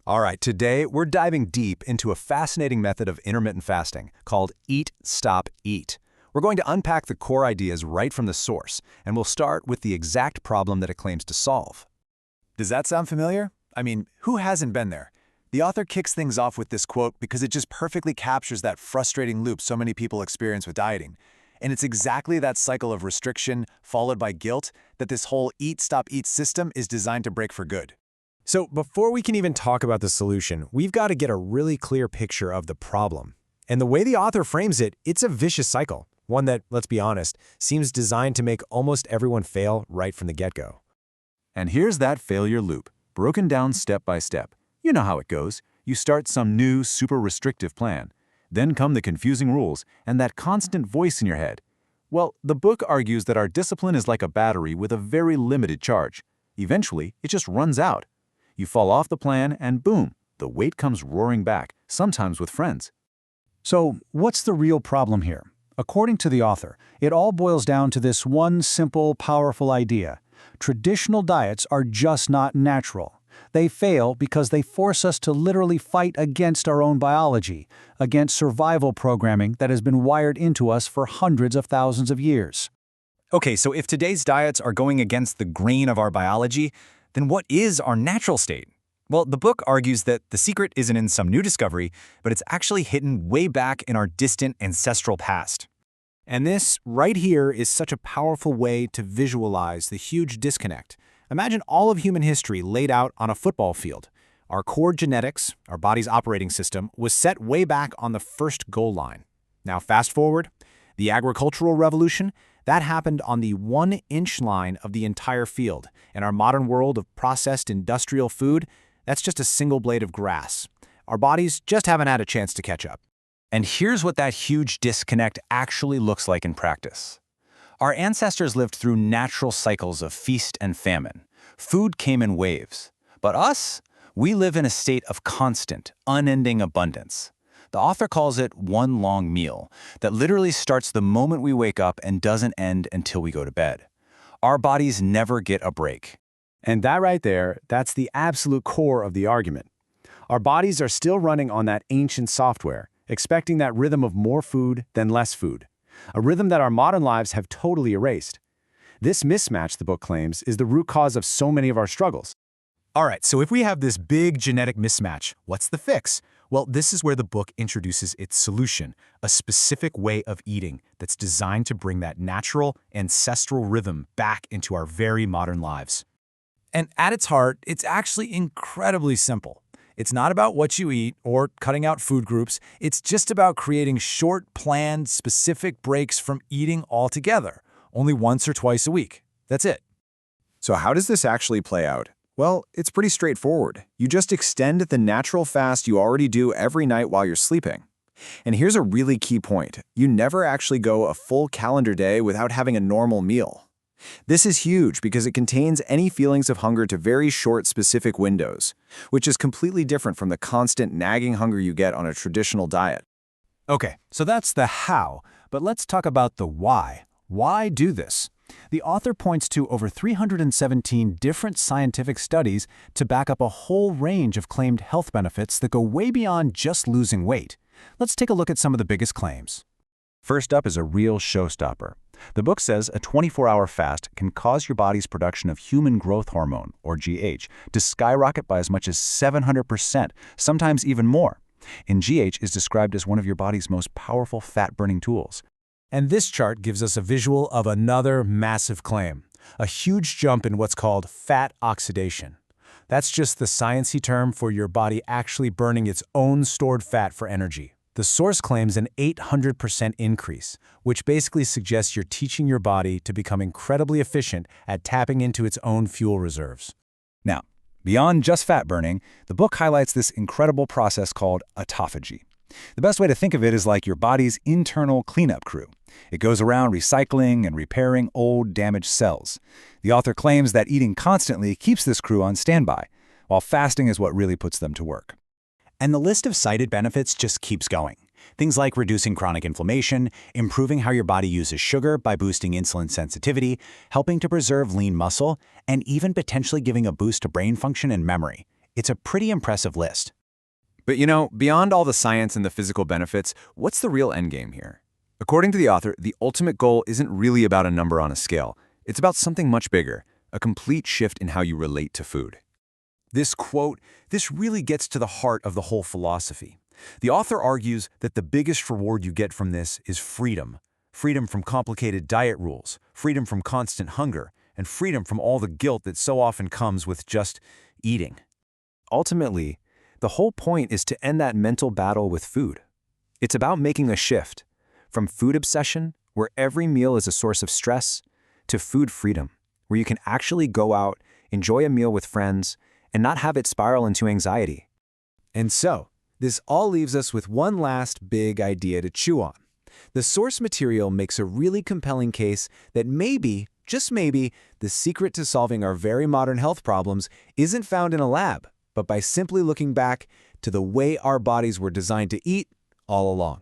All right, today we're diving deep into a fascinating method of intermittent fasting called Eat, Stop, Eat. We're going to unpack the core ideas right from the source, and we'll start with the exact problem that it claims to solve. Does that sound familiar? I mean, who hasn't been there? The author kicks things off with this quote because it just perfectly captures that frustrating loop so many people experience with dieting. And it's exactly that cycle of restriction, followed by guilt, that this whole Eat, Stop, Eat system is designed to break for good. So before we can even talk about the solution, we've got to get a really clear picture of the problem. And the way the author frames it, it's a vicious cycle, one that, let's be honest, seems designed to make almost everyone fail right from the get-go. And here's that failure loop, broken down step by step. You know how it goes. You start some new, super restrictive plan. Then come the confusing rules and that constant voice in your head. Well, the book argues that our discipline is like a battery with a very limited charge. Eventually, it just runs out. You fall off the plan and boom, the weight comes roaring back, sometimes with friends. So, what's the real problem here? According to the author, it all boils down to this one simple, powerful idea. Traditional diets are just not natural. They fail because they force us to literally fight against our own biology, against survival programming that has been wired into us for hundreds of thousands of years. Okay, so if today's diets are going against the grain of our biology, then what is our natural state? Well, the book argues that the secret isn't in some new discovery, but it's actually hidden way back in our distant ancestral past. And this, right here, is such a powerful way to visualize the huge disconnect. Imagine all of human history laid out on a football field. Our core genetics, our body's operating system, was set way back on the first goal line. Now fast forward, the agricultural revolution, that happened on the 1-inch line of the entire field. In our modern world of processed industrial food, that's just a single blade of grass. Our bodies just haven't had a chance to catch up. And here's what that huge disconnect actually looks like in practice. Our ancestors lived through natural cycles of feast and famine. Food came in waves. But us, we live in a state of constant, unending abundance. The author calls it one long meal that literally starts the moment we wake up and doesn't end until we go to bed. Our bodies never get a break. And that right there, that's the absolute core of the argument. Our bodies are still running on that ancient software, expecting that rhythm of more food than less food, a rhythm that our modern lives have totally erased. This mismatch, the book claims, is the root cause of so many of our struggles. All right, so if we have this big genetic mismatch, what's the fix? Well, this is where the book introduces its solution, a specific way of eating that's designed to bring that natural, ancestral rhythm back into our very modern lives. And at its heart, it's actually incredibly simple. It's not about what you eat or cutting out food groups. It's just about creating short, planned, specific breaks from eating altogether, only once or twice a week. That's it. So how does this actually play out? Well, it's pretty straightforward. You just extend the natural fast you already do every night while you're sleeping. And here's a really key point. You never actually go a full calendar day without having a normal meal. This is huge because it contains any feelings of hunger to very short, specific windows, which is completely different from the constant nagging hunger you get on a traditional diet. Okay, so that's the how, but let's talk about the why. Why do this? The author points to over 317 different scientific studies to back up a whole range of claimed health benefits that go way beyond just losing weight. Let's take a look at some of the biggest claims. First up is a real showstopper. The book says a 24-hour fast can cause your body's production of human growth hormone, or GH, to skyrocket by as much as 700%, sometimes even more. And GH is described as one of your body's most powerful fat-burning tools. And this chart gives us a visual of another massive claim, a huge jump in what's called fat oxidation. That's just the sciencey term for your body actually burning its own stored fat for energy. The source claims an 800% increase, which basically suggests you're teaching your body to become incredibly efficient at tapping into its own fuel reserves. Now, beyond just fat burning, the book highlights this incredible process called autophagy. The best way to think of it is like your body's internal cleanup crew. It goes around recycling and repairing old, damaged cells. The author claims that eating constantly keeps this crew on standby, while fasting is what really puts them to work. And the list of cited benefits just keeps going. Things like reducing chronic inflammation, improving how your body uses sugar by boosting insulin sensitivity, helping to preserve lean muscle, and even potentially giving a boost to brain function and memory. It's a pretty impressive list. But beyond all the science and the physical benefits, what's the real endgame here? According to the author, the ultimate goal isn't really about a number on a scale. It's about something much bigger, a complete shift in how you relate to food. This quote, this really gets to the heart of the whole philosophy. The author argues that the biggest reward you get from this is freedom. Freedom from complicated diet rules, freedom from constant hunger, and freedom from all the guilt that so often comes with just eating. Ultimately, the whole point is to end that mental battle with food. It's about making a shift from food obsession, where every meal is a source of stress, to food freedom, where you can actually go out, enjoy a meal with friends, and not have it spiral into anxiety. And so, this all leaves us with one last big idea to chew on. The source material makes a really compelling case that maybe, just maybe, the secret to solving our very modern health problems isn't found in a lab, but by simply looking back to the way our bodies were designed to eat all along.